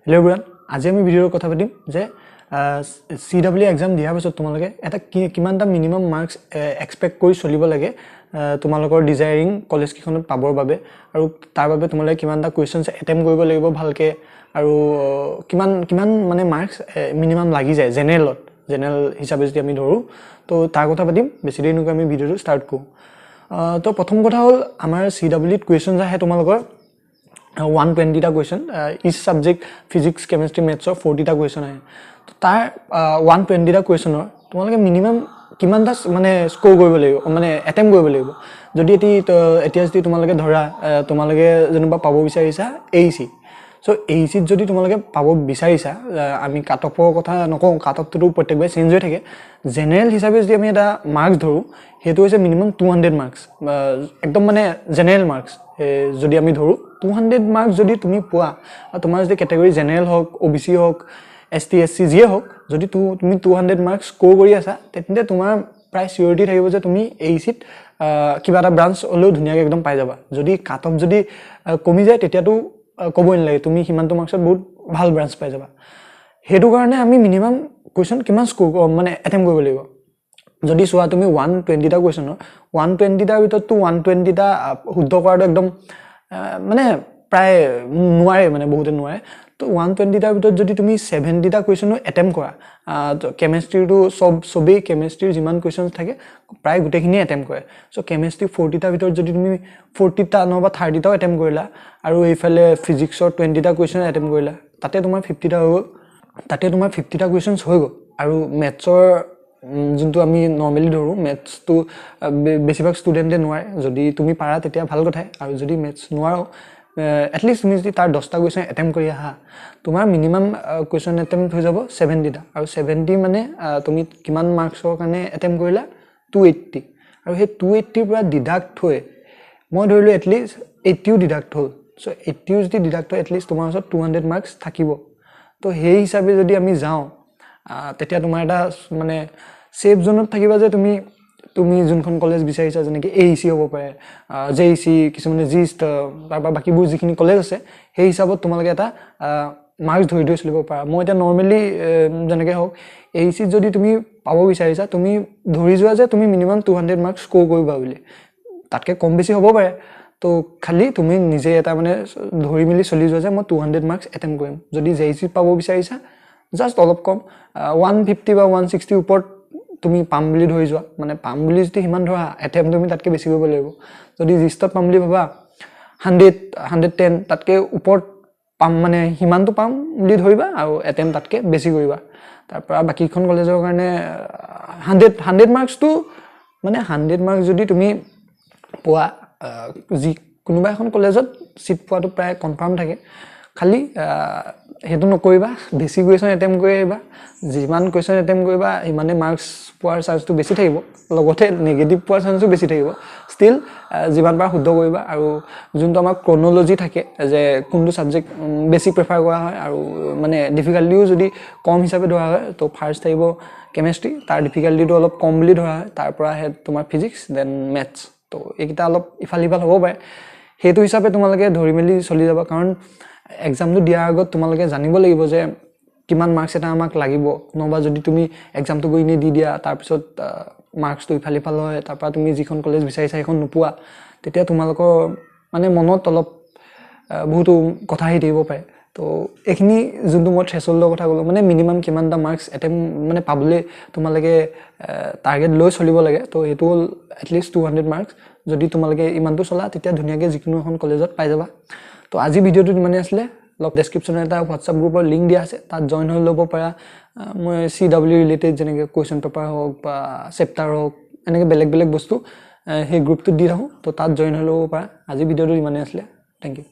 Hello everyone, আজি আমি ভিডিওৰ কথা পাতিম যে CW এক্সাম দিয়াৰ পিছত তোমালোকে এটা কিমানটা মিনিমাম মাৰ্কস এক্সপেক্ট কৰি চলিব লাগে তোমালোকৰ ডিজায়াৰিং কলেজ কিখনত পাবৰ বাবে আৰু তাৰ বাবে তোমালোকে কিমানটা কোৱেশ্চনছ এটেম্প কৰিব লাগিব ভালকে আৰু কিমান মানে মাৰ্কস মিনিমাম লাগি যায় জেনেৰেল হিচাপে যদি আমি ধৰো তো তাৰ কথা পাতিম বেছি দেৰি নকৈ আমি ভিডিওটো ষ্টাৰ্ট কৰো তো প্ৰথম কথা হল আমাৰ CW ত কোৱেশ্চনছ আহে তোমালোকৰ 120 টা क्वेश्चन इस सब्जेक्ट फिजिक्स केमिस्ट्री मैथ्स और 40 टा क्वेश्चन है तो तार 120 टा क्वेश्चन और তোমালোকে মিনিমাম কিমানটা মানে স্কোৰ কৰিব লাগিব মানে এটেম্প কৰিব লাগিব যদি এতিয়া যদি তোমালোকে ধৰা তোমালোকে যেনিবা পাব বিচাৰিছা AC সো AC যদি তোমালোকে পাব বিচাৰিছা আমি কাট অফৰ কথা নকওঁ কাট অফটো প্ৰত্যেকবাৰ চেঞ্জ হৈ থাকে জেনাৰেল হিচাপে যদি আমি এটা মাৰ্কস ধৰো হেতু হৈছে মিনিমাম 200 মাৰ্কস একদম মানে জেনাৰেল মাৰ্কস যদি আমি ধৰো 200 মাৰ্কস যদি তুমি পোৱা তোমাৰ যদি ক্যাটাগৰী জেনাৰেল হক OBC হক ST SC যিয়ে হক যদি তুমি 200 মাৰ্কস স্কোৰ কৰি আছা তেন্তে তোমাৰ প্ৰায় সিউৰিটি থাকিব যে তুমি AC ত কিবা এটা ব্ৰাঞ্চ হলেও ধুনিয়াকৈ একদম পাই যাবা যদি কাট অফ যদি কমি যায় তেতিয়াটো কবই নালাগে তুমি হিমানটো মাৰ্কসত বহুত ভাল ব্ৰাঞ্চ পাই যাবা হেতু কাৰণে আমি মিনিমাম কোৱেশ্চন কিমান স্কোৰ মানে এটেম্প কৰিব লাগিব যদি সোৱা তুমি 120 টা কোৱেশ্চনৰ 120 টাৰ ভিতৰতো 120 টা শুদ্ধ কৰাটো একদম মানে প্ৰায় নোৱাৰে মানে বহুতে নোৱাৰে তো 120 টাৰ ভিতৰত যদি তুমি 70 টা কোৱেশ্চন এটেম্প কৰা কেমিষ্ট্ৰিটো সবেই কেমিষ্ট্ৰিৰ যিমান কোৱেশ্চনছ থাকে প্ৰায় গুটেখিনি এটেম্প কৰে সো কেমিষ্ট্ৰি 40 টা ভিতৰত যদি তুমি 40 টা নহবা 30 টাও এটেম্প কৰিলা আৰু এইফালে ফিজিক্সৰ 20 টা কোৱেশ্চন এটেম্প কৰিলা তাতে তোমাৰ 50 টা হৈ গ'ল তাতে তোমাৰ 50 টা কোৱেশ্চনছ হৈ গ'ল আৰু মেথছৰ যোনটো আমি নৰমালি ধৰো মেথছ তো বেছিভাগ ষ্টুডেন্টে নোৱাৰে যদি তুমি পাৰা তেতিয়া ভাল কথা আৰু যদি মেথছ নোৱাৰো এটলিষ্ট তুমি যদি তাৰ 10 টা কোৱেশ্চন এটেম্প কৰি আহা তোমাৰ মিনিমাম কোৱেশ্চন এটেম্প হৈ যাব 70 টা আৰু 70 মানে তুমি কিমান মাৰ্কছৰ কাৰণে এটেম্প কৰিলা 280 আৰু সেই 280 পৰা ডিডাক্ট হৈ মই ধৰিলো এটলিষ্ট 80 ডিডাক্ট হ'ল সো 80 যদি ডিডাক্ট হয় এটলিষ্ট তোমাৰ ওচৰত 200 মাৰ্কছ থাকিব তো সেই হিচাপে যদি আমি যাও তেতিয়া তোমাৰ এটা মানে সেফ জোনত থাকিবা যে তুমি যোনখন কলেজ বিচাৰিছা যেনেকৈ AC হ'ব পাৰে JC কিছুমানে Jist বা বাকিবোৰ যিখিনি কলেজ আছে সেই হিচাপত তোমালোকে এটা মাৰ্কস ধৰি চলিব পাৰা মই এটা নৰমালি যেনেকৈ হওক AC যদি তুমি পাব বিচাৰিছা তুমি ধৰি যোৱা যে তুমি মিনিমাম 200 মাৰ্কস স্কোৰ কৰিবা বুলি তাতকে কম বেছি হ'ব পাৰে তো খালি তুমি নিজে এটা মানে ধৰি মিলি চলি যোৱা যে মই 200 মাৰ্কস এটেম্প কৰিম যদি JC পাব বিচাৰিছা জাস্ট অলপ কম 150 বা 160 ওপৰত তুমি পাম বুলি ধৰি যোৱা মানে পাম বুলি যদি হিমান ধৰা এটেম্প তুমি তাতকে বেছি কৰিব লাগিব যদি জিষ্টত পাম বুলি ভাবা 100 110 তাতকে ওপৰত পাম মানে হিমানটো পাম বুলি ধৰিবা আৰু এটেম্প তাতকে বেছি কৰিবা তাৰ পৰা বাকিখন কলেজৰ কাৰণে 100 মাৰ্কসটো মানে 100 মাৰ্কস যদি তুমি পোৱা যি কোনোবা এখন কলেজত সিট পোৱাটো প্ৰায় কনফাৰ্ম থাকে খালি হেতু নকৰিবা বেছি কোৱেশ্চন এটেম্প কৰিবা যিমান কোৱেশ্চন এটেম্প কৰিবা ইমানে মাৰ্কস পোৱাৰ চান্সটো বেছি থাকিব লগতে নেগেটিভ পোৱাৰ চান্সটো বেছি থাকিব ষ্টিল যিমান পাৰ শুদ্ধ কৰিবা আৰু যোনটো আমাৰ ক্ৰনোলজি থাকে যে কোনটো সাবজেক্ট বেছি প্ৰেফাৰ কৰা হয় আৰু মানে ডিফিকাল্টিও যদি কম হিচাপে ধৰা হয় তো ফাৰ্স্ট আহিব কেমিষ্ট্ৰি তাৰ ডিফিকাল্টিটো অলপ কম বুলি ধৰা হয় তাৰ পৰা আহে তোমাৰ ফিজিক্স দেন মেথছ তো এইকিটা অলপ ইফাল হ'ব পাৰে হেতু হিচাপে তোমালোকে ধৰি মেলি চলি যাবা কাৰণ এক্সামটো দিয়াৰ আগত তোমালোকে জানিব লাগিব যে কিমান মাৰ্কস এটা আমাক লাগিব নহবা যদি তুমি এক্সামটো গৈ নি দি দিয়া তাৰ পিছত মাৰ্কসটো ইফাল হয় তাৰ পৰা তুমি যিখন কলেজ বিচাৰিছা এখন নোপোৱা তেতিয়া তোমালোকৰ মানে মনত অলপ বহুতো কথা আহি থাকিব পাৰে তো এখিনি যোনটো মই থ্ৰেশহোল্ডৰ কথা ক'লো মানে মিনিমাম কিমানটা মাৰ্কস এটেম্প মানে পাবলে তোমালোকে টাৰ্গেট লৈ চলিব লাগে তো এটো এটলিষ্ট 200 মাৰ্কস যদি তোমালোকে ইমানটো চলা তেতিয়া ধুনিয়াকৈ যিকোনো এখন কলেজত পাই যাবা তো আজি ভিডিওটো মানে আসলে লক ডেসক্ৰিপচনত এটা WhatsApp গ্ৰুপৰ লিংক দিয়া আছে তাত জয়েন হৈ ল'ব পাৰা মই CW ৰিলেটেড যেনেকৈ কোৱেশ্চন পেপাৰ হওক বা চেপ্টাৰ হওক এনেকৈ বেলেগ বস্তু সেই গ্ৰুপটোত দি ৰাখো তো তাত জয়েন হৈ ল'ব পাৰা আজি ভিডিওটো মানে আসলে থ্যাংক ইউ